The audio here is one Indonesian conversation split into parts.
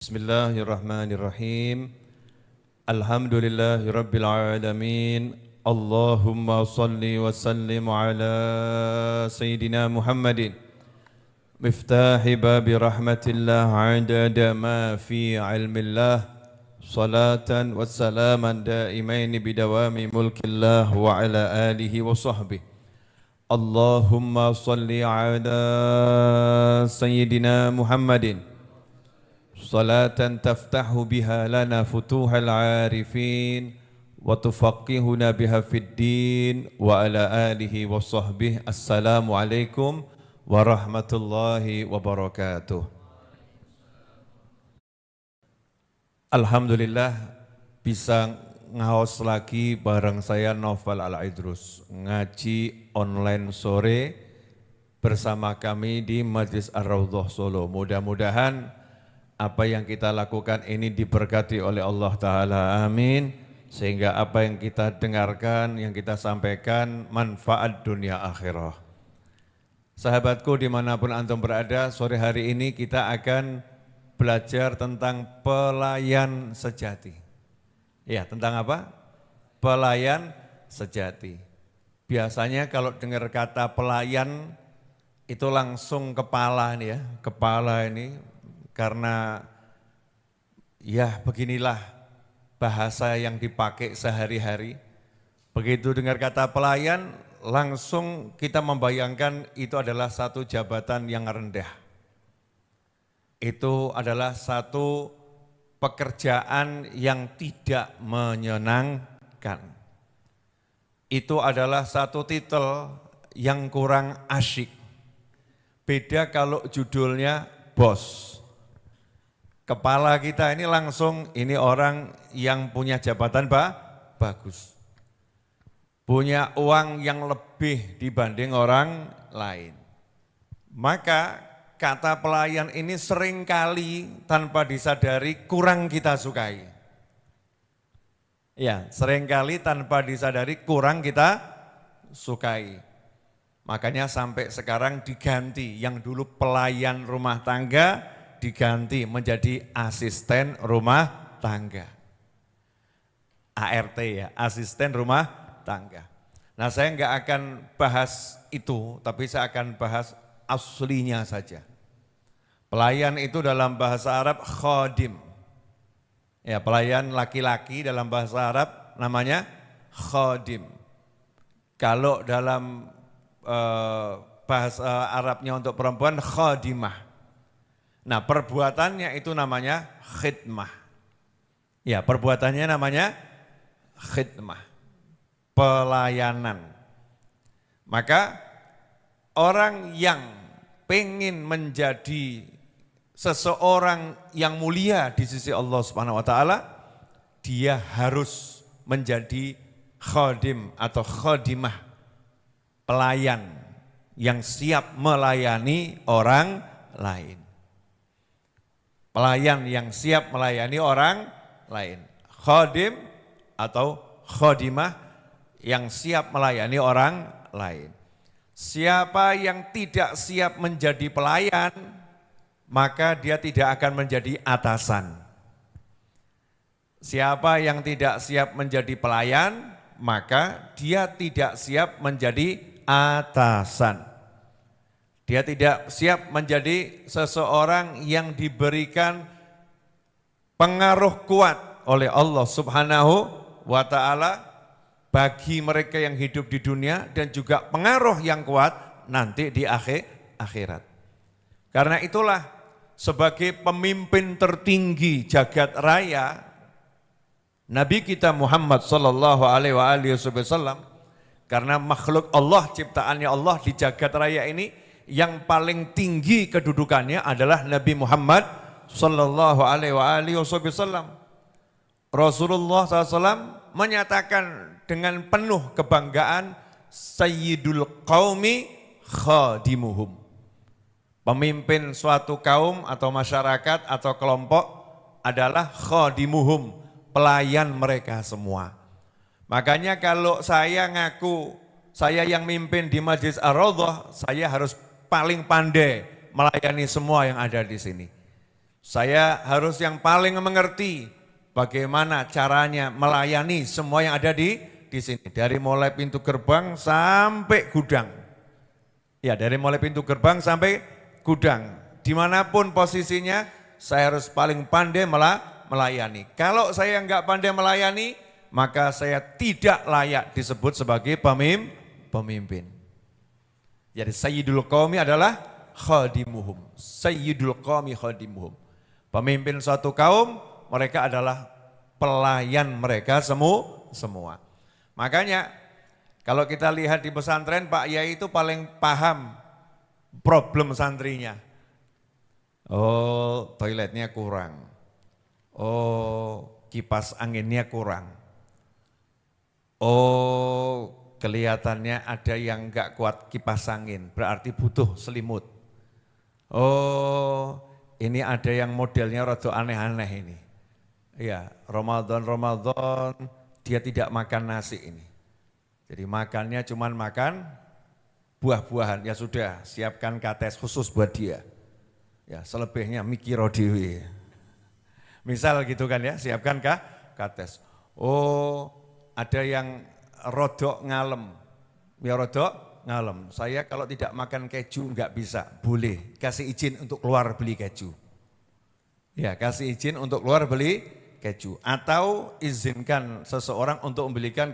Bismillahirrahmanirrahim. Alhamdulillahirabbil alamin. Allahumma salli wa sallim ala sayyidina Muhammadin miftahi babi rahmatillah adada ma fi ilmillah salatan wa salaman daimaini bidawami mulkillah wa ala alihi wa sahbihi. Allahumma salli ala sayyidina Muhammadin salatan taftahu biha lana futuhal arifin wa tufaqihuna biha fid din wa ala alihi wa sahbihi. Assalamualaikum warahmatullahi wabarakatuh. Alhamdulillah bisa ngaos lagi bareng saya Novel Al-Idrus, ngaji online sore bersama kami di Majlis Ar-Raudhah Solo. Mudah-mudahan apa yang kita lakukan ini diberkati oleh Allah Ta'ala, amin. Sehingga apa yang kita dengarkan, yang kita sampaikan, manfaat dunia akhirah. Sahabatku dimanapun antum berada, sore hari ini kita akan belajar tentang pelayan sejati. Ya, tentang apa? Pelayan sejati. Biasanya kalau dengar kata pelayan, itu langsung kepala nih ya, kepala ini. Karena ya beginilah bahasa yang dipakai sehari-hari. Begitu dengar kata pelayan, langsung kita membayangkan itu adalah satu jabatan yang rendah. Itu adalah satu pekerjaan yang tidak menyenangkan. Itu adalah satu titel yang kurang asyik. Beda kalau judulnya bos. Kepala kita ini langsung, ini orang yang punya jabatan bagus. Punya uang yang lebih dibanding orang lain. Maka kata pelayan ini seringkali tanpa disadari kurang kita sukai. Ya, seringkali tanpa disadari kurang kita sukai. Makanya sampai sekarang diganti, yang dulu pelayan rumah tangga, diganti menjadi asisten rumah tangga. ART ya, asisten rumah tangga. Nah, saya enggak akan bahas itu, tapi saya akan bahas aslinya saja. Pelayan itu dalam bahasa Arab khadim. Ya, pelayan laki-laki dalam bahasa Arab namanya khadim. Kalau dalam bahasa Arabnya untuk perempuan khadimah. Nah, perbuatannya itu namanya khidmah. Ya, perbuatannya namanya khidmah. Pelayanan. Maka orang yang pengen menjadi seseorang yang mulia di sisi Allah Subhanahu wa taala, dia harus menjadi khadim atau khadimah, pelayan yang siap melayani orang lain. Pelayan yang siap melayani orang lain. Khadim atau khadimah yang siap melayani orang lain. Siapa yang tidak siap menjadi pelayan, maka dia tidak akan menjadi atasan. Siapa yang tidak siap menjadi pelayan, maka dia tidak siap menjadi atasan. Dia tidak siap menjadi seseorang yang diberikan pengaruh kuat oleh Allah Subhanahu wa taala bagi mereka yang hidup di dunia dan juga pengaruh yang kuat nanti di akhirat. Karena itulah sebagai pemimpin tertinggi jagat raya, Nabi kita Muhammad sallallahu alaihi wasallam, karena makhluk Allah, ciptaannya Allah di jagat raya ini, yang paling tinggi kedudukannya adalah Nabi Muhammad sallallahu alaihi wasallam. Rasulullah SAW menyatakan dengan penuh kebanggaan, Sayyidul Qaumi khadimuhum. Pemimpin suatu kaum atau masyarakat atau kelompok adalah khadimuhum, pelayan mereka semua. Makanya kalau saya ngaku, saya yang mimpin di Majlis Ar-Raudhah, saya harus paling pandai melayani semua yang ada di sini. Saya harus yang paling mengerti bagaimana caranya melayani semua yang ada di sini. Dari mulai pintu gerbang sampai gudang. Ya, dari mulai pintu gerbang sampai gudang. Dimanapun posisinya, saya harus paling pandai melayani. Kalau saya nggak pandai melayani, maka saya tidak layak disebut sebagai pemimpin. Jadi Sayyidul Qaumi adalah khadimuhum. Sayyidul Qaumi khadimuhum. Pemimpin suatu kaum, mereka adalah pelayan mereka semua. Makanya kalau kita lihat di pesantren, Pak Yai itu paling paham problem santrinya. Oh, toiletnya kurang. Oh, kipas anginnya kurang. Oh, kelihatannya ada yang enggak kuat kipas angin, berarti butuh selimut. Oh, ini ada yang modelnya rada aneh-aneh ini. Ya, Ramadan dia tidak makan nasi ini. Jadi makannya cuman makan buah-buahan. Ya sudah, siapkan kates khusus buat dia. Ya, selebihnya mikiro dewe. Misal gitu kan ya, siapkan kates. Oh, ada yang rodok ngalem. Ya rodok ngalem. Saya kalau tidak makan keju enggak bisa. Boleh, kasih izin untuk keluar beli keju. Ya, kasih izin untuk keluar beli keju. Atau izinkan seseorang untuk membelikan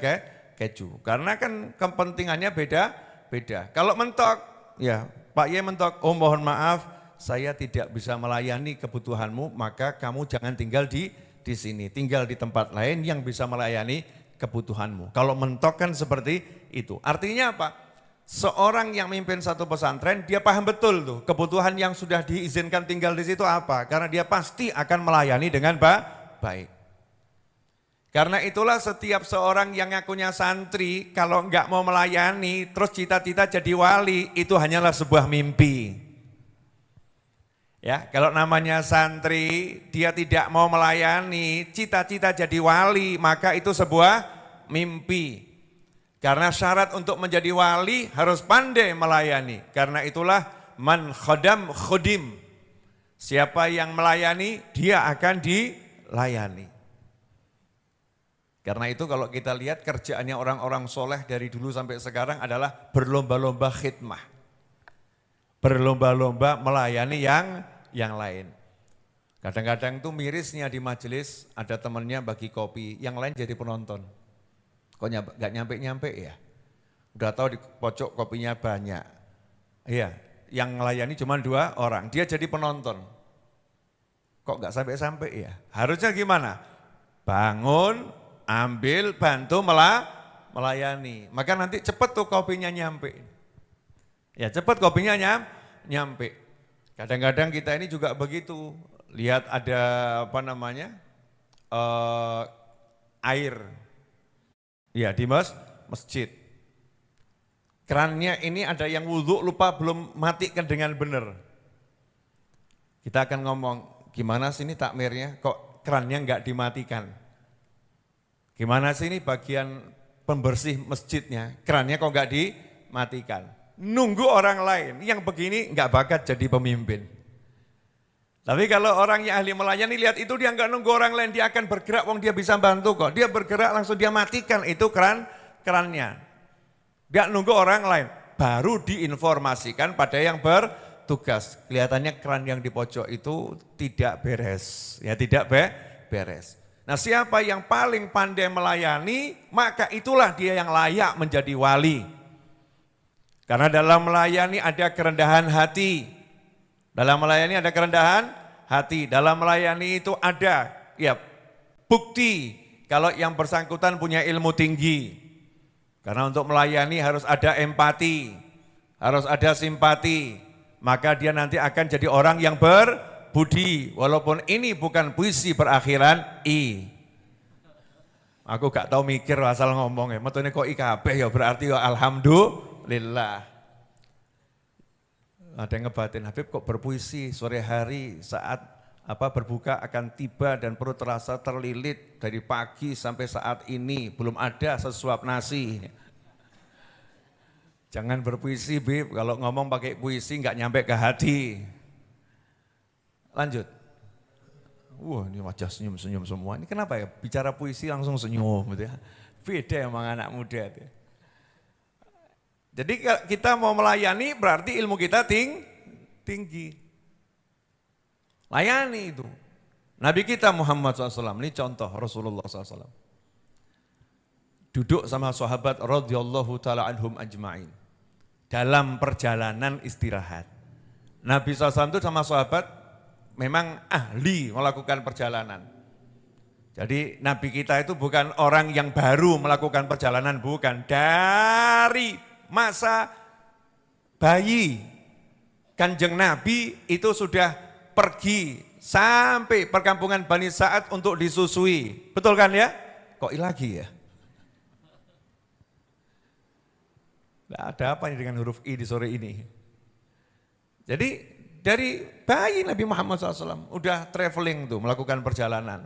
keju. Karena kan kepentingannya beda-beda. Kalau mentok, ya Pak Ye mentok, oh mohon maaf, saya tidak bisa melayani kebutuhanmu, maka kamu jangan tinggal di sini. Tinggal di tempat lain yang bisa melayani kebutuhanmu. Kalau mentok kan seperti itu. Artinya apa? Seorang yang memimpin satu pesantren, dia paham betul tuh kebutuhan yang sudah diizinkan tinggal di situ apa. Karena dia pasti akan melayani dengan baik. Karena itulah setiap seorang yang ngakunya santri, kalau enggak mau melayani, terus cita-cita jadi wali, itu hanyalah sebuah mimpi. Ya, kalau namanya santri, dia tidak mau melayani, cita-cita jadi wali, maka itu sebuah mimpi. Karena syarat untuk menjadi wali harus pandai melayani. Karena itulah man khodam khodim. Siapa yang melayani, dia akan dilayani. Karena itu kalau kita lihat kerjaannya orang-orang soleh dari dulu sampai sekarang adalah berlomba-lomba khidmah. Berlomba-lomba melayani yang lain. Kadang-kadang tuh mirisnya di majelis ada temannya bagi kopi, yang lain jadi penonton. Kok nggak nyampe-nyampe ya? Udah tahu di pojok kopinya banyak. Iya, yang melayani cuma 2 orang, dia jadi penonton. Kok nggak sampai-sampai ya? Harusnya gimana? Bangun, ambil, bantu melayani. Maka nanti cepat tuh kopinya nyampe. Ya cepat kopinya nyampe. Kadang-kadang kita ini juga begitu. Lihat ada apa namanya, air. Ya di masjid. Kerannya ini ada yang wudhu lupa belum matikan dengan benar. Kita akan ngomong, gimana sih ini takmirnya kok kerannya enggak dimatikan? Gimana sih ini bagian pembersih masjidnya, kerannya kok enggak dimatikan? Nunggu orang lain, yang begini enggak bakat jadi pemimpin. Tapi kalau orang yang ahli melayani lihat itu dia enggak nunggu orang lain, dia akan bergerak, wong dia bisa bantu kok. Dia bergerak langsung dia matikan itu kerannya. Enggak nunggu orang lain, baru diinformasikan pada yang bertugas. Kelihatannya keran yang di pojok itu tidak beres, ya tidak beres. Nah siapa yang paling pandai melayani, maka itulah dia yang layak menjadi wali. Karena dalam melayani ada kerendahan hati. Dalam melayani ada kerendahan hati. Dalam melayani itu ada ya bukti kalau yang bersangkutan punya ilmu tinggi. Karena untuk melayani harus ada empati, harus ada simpati. Maka dia nanti akan jadi orang yang berbudi. Walaupun ini bukan puisi berakhiran I. Aku gak tahu mikir asal ngomong ya. Metune kok IKB ya berarti ya alhamdulillah. Ada yang ngebatin, Habib kok berpuisi sore hari saat berbuka akan tiba dan perut terasa terlilit dari pagi sampai saat ini belum ada sesuap nasi. Jangan berpuisi Bib, kalau ngomong pakai puisi nggak nyampe ke hati. Lanjut. Wah ini wajah senyum-senyum semua. Ini kenapa ya? Bicara puisi langsung senyum gitu ya. Beda emang anak muda itu. Jadi kita mau melayani berarti ilmu kita tinggi. Layani itu. Nabi kita Muhammad SAW, ini contoh Rasulullah SAW. Duduk sama sahabat radhiyallahu ta'ala anhum ajma'in. Dalam perjalanan istirahat. Nabi SAW itu sama sahabat memang ahli melakukan perjalanan. Jadi Nabi kita itu bukan orang yang baru melakukan perjalanan, bukan. Dari masa bayi, Kanjeng Nabi itu sudah pergi sampai perkampungan Bani Sa'ad untuk disusui. Betul kan ya? Kok lagi ya? Nah, ada apa ini dengan huruf I di sore ini? Jadi dari bayi Nabi Muhammad SAW udah traveling tuh, melakukan perjalanan.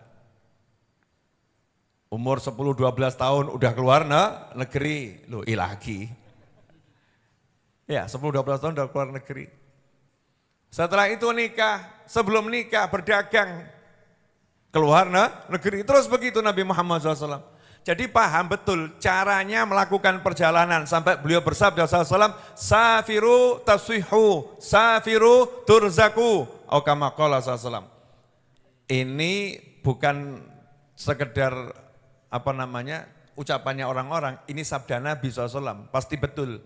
Umur 10-12 tahun udah keluar negeri, loh lagi. Ya 10-12 tahun udah keluar negeri. Setelah itu nikah, sebelum nikah berdagang, keluar negeri. Terus begitu Nabi Muhammad SAW. Jadi paham betul caranya melakukan perjalanan. Sampai beliau bersabda SAW, safiru taswihu, safiru turzaku. Kama qala SAW. Ini bukan sekedar ucapannya orang-orang, ini sabda Nabi SAW, pasti betul.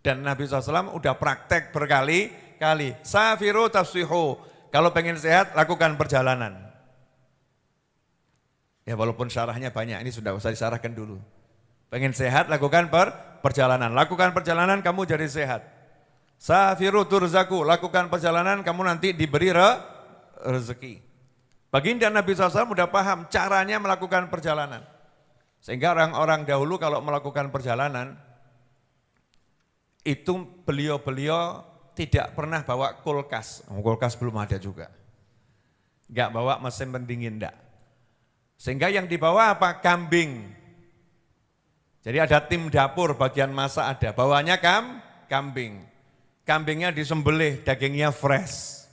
Dan Nabi SAW udah praktek berkali-kali. Safiru taswihu, kalau pengen sehat lakukan perjalanan. Ya walaupun syarahnya banyak, ini sudah usah disarahkan dulu. Pengen sehat, lakukan perjalanan. Lakukan perjalanan, kamu jadi sehat. Safiru turzaku, lakukan perjalanan, kamu nanti diberi rezeki. Baginda Nabi SAW sudah paham caranya melakukan perjalanan. Sehingga orang-orang dahulu kalau melakukan perjalanan, itu beliau-beliau tidak pernah bawa kulkas. Kulkas belum ada juga. Enggak bawa mesin pendingin, enggak. Sehingga yang dibawa apa? Kambing. Jadi ada tim dapur bagian masak ada, bawanya kambing. Kambingnya disembelih, dagingnya fresh.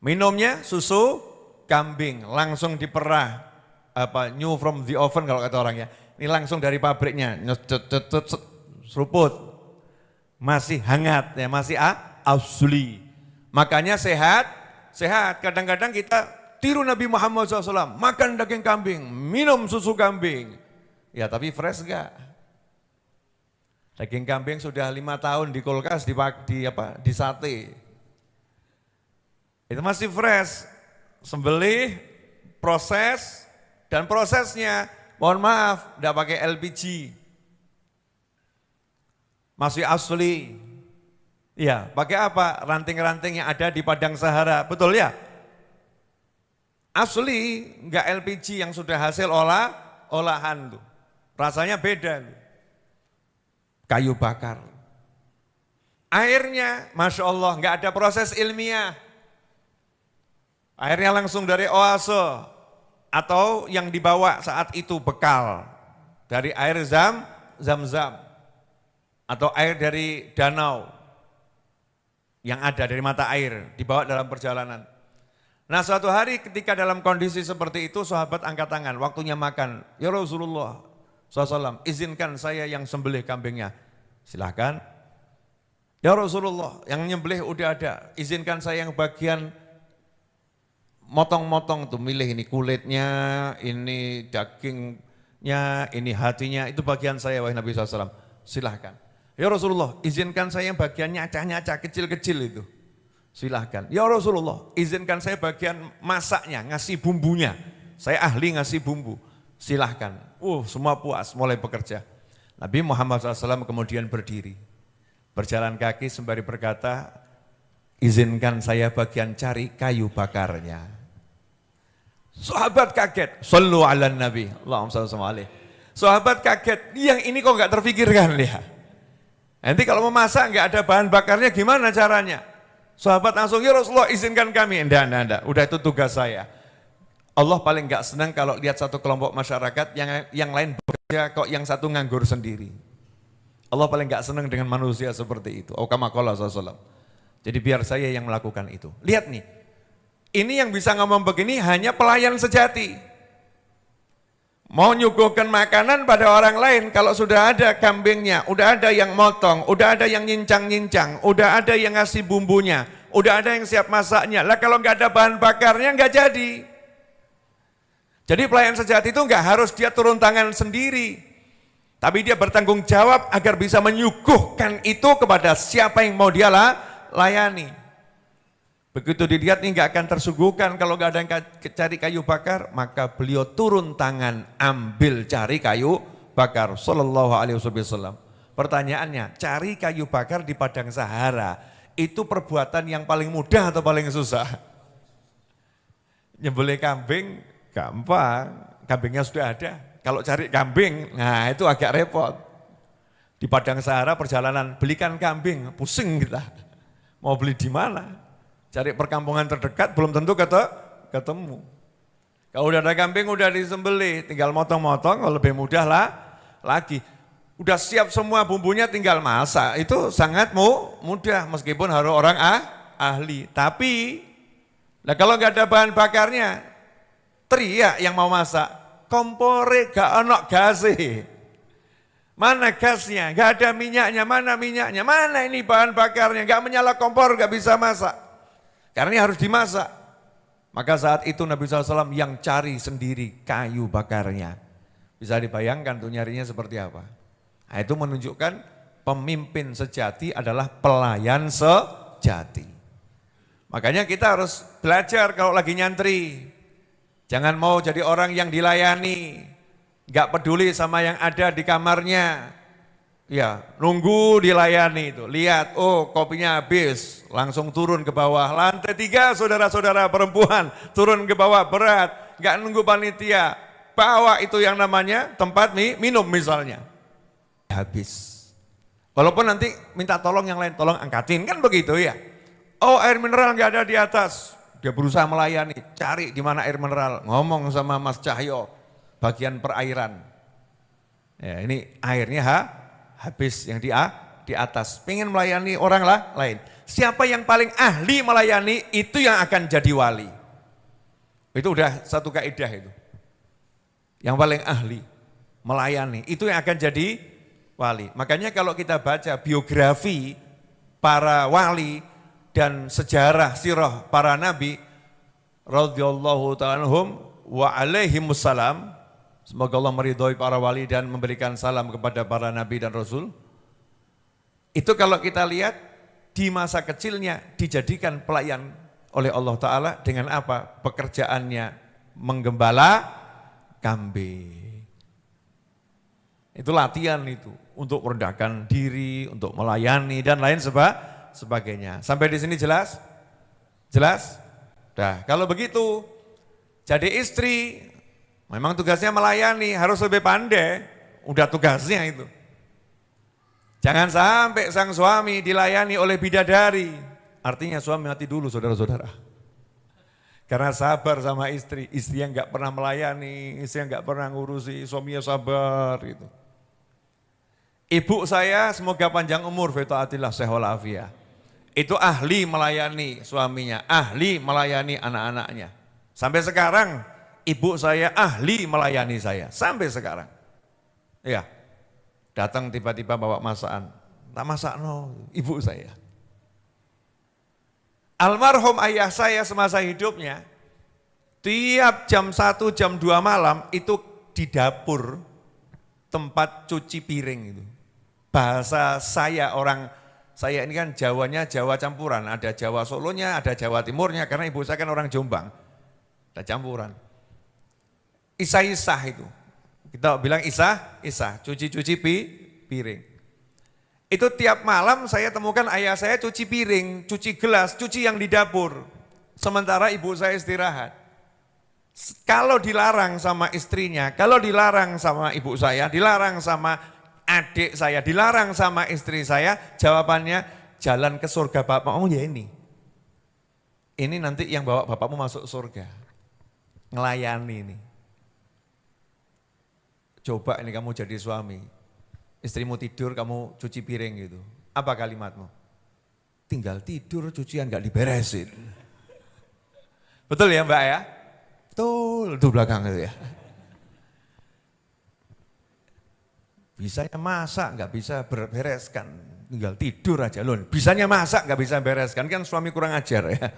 Minumnya susu kambing, langsung diperah. New from the oven kalau kata orangnya. Ini langsung dari pabriknya, seruput. Masih hangat ya, masih asli. Makanya sehat. Kadang-kadang kita tiru Nabi Muhammad SAW, makan daging kambing, minum susu kambing. Ya tapi fresh enggak? Daging kambing sudah 5 tahun di kulkas, di sate. Itu masih fresh. Sembelih, proses, dan prosesnya, mohon maaf, enggak pakai LPG. Masih asli. Ya, pakai apa? Ranting-ranting yang ada di padang Sahara, betul ya? Asli, enggak LPG yang sudah hasil olahan tuh. Rasanya beda. Kayu bakar. Airnya, Masya Allah, enggak ada proses ilmiah. Airnya langsung dari oase. Atau yang dibawa saat itu bekal. Dari air zam-zam. Atau air dari danau. Yang ada dari mata air, dibawa dalam perjalanan. Nah suatu hari ketika dalam kondisi seperti itu sahabat angkat tangan, waktunya makan. Ya Rasulullah SAW, izinkan saya yang sembelih kambingnya. Silahkan. Ya Rasulullah, yang nyembelih udah ada, izinkan saya yang bagian motong-motong tuh, milih ini kulitnya, ini dagingnya, ini hatinya, itu bagian saya wahai Nabi SAW. Silahkan. Ya Rasulullah, izinkan saya yang bagian nyacah-nyacah kecil-kecil itu. Silahkan. Ya Rasulullah, izinkan saya bagian masaknya, ngasih bumbunya. Saya ahli ngasih bumbu. Silahkan. Semua puas, mulai bekerja. Nabi Muhammad SAW kemudian berdiri. Berjalan kaki sembari berkata, izinkan saya bagian cari kayu bakarnya. Sahabat kaget. Sallu ala Nabi. Allahumma shalli alaihi. Sahabat kaget. Yang ini kok enggak terfikirkan lihat. Nanti kalau mau masak enggak ada bahan bakarnya gimana caranya? Sahabat langsung, ya Rasulullah izinkan kami. Enggak, udah itu tugas saya. Allah paling enggak senang kalau lihat satu kelompok masyarakat yang lain bekerja kok yang satu nganggur sendiri. Allah paling enggak senang dengan manusia seperti itu. Kama qala sallallahu. Jadi biar saya yang melakukan itu. Lihat nih, Ini yang bisa ngomong begini hanya pelayan sejati. Mau nyuguhkan makanan pada orang lain, kalau sudah ada kambingnya, udah ada yang motong, udah ada yang nyincang-nyincang, udah ada yang ngasih bumbunya, udah ada yang siap masaknya. Lah kalau nggak ada bahan bakarnya nggak jadi. Jadi pelayan sejati itu nggak harus dia turun tangan sendiri, tapi dia bertanggung jawab agar bisa menyuguhkan itu kepada siapa yang mau dia layani. Begitu dilihat ini nggak akan tersuguhkan kalau nggak ada yang cari kayu bakar, maka beliau turun tangan ambil cari kayu bakar. Sallallahu alaihi wasallam. Pertanyaannya, cari kayu bakar di padang Sahara itu perbuatan yang paling mudah atau paling susah? Nyembelih kambing gampang, kambingnya sudah ada. Kalau cari kambing, nah itu agak repot. Di padang Sahara perjalanan belikan kambing, pusing kita. Mau beli di mana? Cari perkampungan terdekat belum tentu ketemu. Kalau udah ada kambing udah disembelih, tinggal motong-motong, kalau lebih mudah lagi. Udah siap semua bumbunya tinggal masak, itu sangat mudah meskipun harus orang ahli. Tapi kalau nggak ada bahan bakarnya, teriak yang mau masak, kompore gak ono gase. Mana gasnya? Gak ada minyaknya, mana minyaknya? Mana ini bahan bakarnya? Gak menyala kompor, gak bisa masak. Karena ini harus dimasak. Maka saat itu Nabi SAW yang cari sendiri kayu bakarnya. Bisa dibayangkan tuh nyarinya seperti apa. Nah, itu menunjukkan pemimpin sejati adalah pelayan sejati. Makanya kita harus belajar kalau lagi nyantri. Jangan mau jadi orang yang dilayani. Gak peduli sama yang ada di kamarnya. Ya, nunggu dilayani itu. Lihat, oh kopinya habis, langsung turun ke bawah. Lantai 3 saudara-saudara perempuan turun ke bawah berat, nggak nunggu panitia. Bawa itu yang namanya tempat minum misalnya. Habis. Walaupun nanti minta tolong yang lain, tolong angkatin, kan begitu ya. Oh air mineral nggak ada di atas. Dia berusaha melayani, cari di mana air mineral. Ngomong sama Mas Cahyo, bagian perairan. Ya, ini airnya habis yang di atas, pengen melayani orang lain. Siapa yang paling ahli melayani itu yang akan jadi wali. Itu udah satu kaidah itu. Yang paling ahli melayani itu yang akan jadi wali. Makanya kalau kita baca biografi para wali dan sejarah sirah para nabi radhiyallahu ta'ala anhum wa alaihimussalam, semoga Allah meridhoi para wali dan memberikan salam kepada para nabi dan rasul. Itu kalau kita lihat di masa kecilnya dijadikan pelayan oleh Allah Ta'ala dengan apa? Pekerjaannya menggembala kambing. Itu latihan itu untuk merendahkan diri, untuk melayani dan lain sebagainya. Sampai di sini jelas? Jelas? Dah, kalau begitu jadi istri memang tugasnya melayani, harus lebih pandai, udah tugasnya itu. Jangan sampai sang suami dilayani oleh bidadari, artinya suami mati dulu saudara-saudara. Karena sabar sama istri yang nggak pernah melayani, istri yang nggak pernah ngurusi, suaminya sabar gitu. Ibu saya semoga panjang umur, fitaatillah sehol afiyah. Itu ahli melayani suaminya, ahli melayani anak-anaknya. Sampai sekarang ibu saya ahli melayani saya, sampai sekarang. Ya, datang tiba-tiba bawa masakan, tak masak no, ibu saya. Almarhum ayah saya semasa hidupnya, tiap jam 1, jam 2 malam itu di dapur tempat cuci piring itu. Bahasa saya ini kan Jawanya Jawa campuran, ada Jawa Solonya, ada Jawa Timurnya, karena ibu saya kan orang Jombang, ada campuran. Isah-isah itu, kita bilang isah, cuci-cuci piring. Itu tiap malam saya temukan ayah saya cuci piring, cuci gelas, cuci yang di dapur. Sementara ibu saya istirahat. Kalau dilarang sama istrinya, kalau dilarang sama ibu saya, dilarang sama adik saya, dilarang sama istri saya, jawabannya jalan ke surga bapak. Oh ya ini nanti yang bawa bapakmu masuk surga, ngelayani ini. Coba ini kamu jadi suami, istrimu tidur, kamu cuci piring gitu. Apa kalimatmu? Tinggal tidur, cucian gak diberesin. Betul ya Mbak ya? Betul, itu belakang itu ya. Bisanya masak, nggak bisa bereskan, tinggal tidur aja loh. Bisanya masak, nggak bisa bereskan, kan suami kurang ajar ya.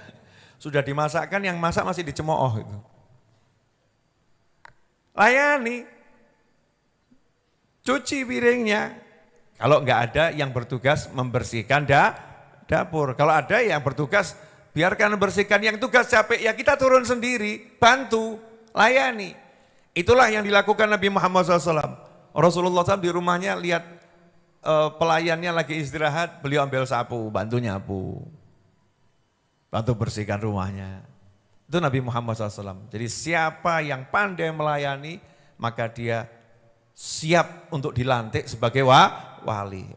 Sudah dimasakkan, yang masak masih dicemooh itu. Layani, cuci piringnya. Kalau nggak ada yang bertugas membersihkan dapur. Kalau ada yang bertugas biarkan membersihkan, yang tugas capek ya kita turun sendiri, bantu, layani. Itulah yang dilakukan Nabi Muhammad SAW. Rasulullah SAW di rumahnya lihat pelayannya lagi istirahat, beliau ambil sapu, bantu nyapu, bantu bersihkan rumahnya. Itu Nabi Muhammad SAW. Jadi siapa yang pandai melayani, maka dia siap untuk dilantik sebagai wali.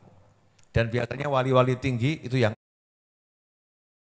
Dan biasanya wali-wali tinggi itu yang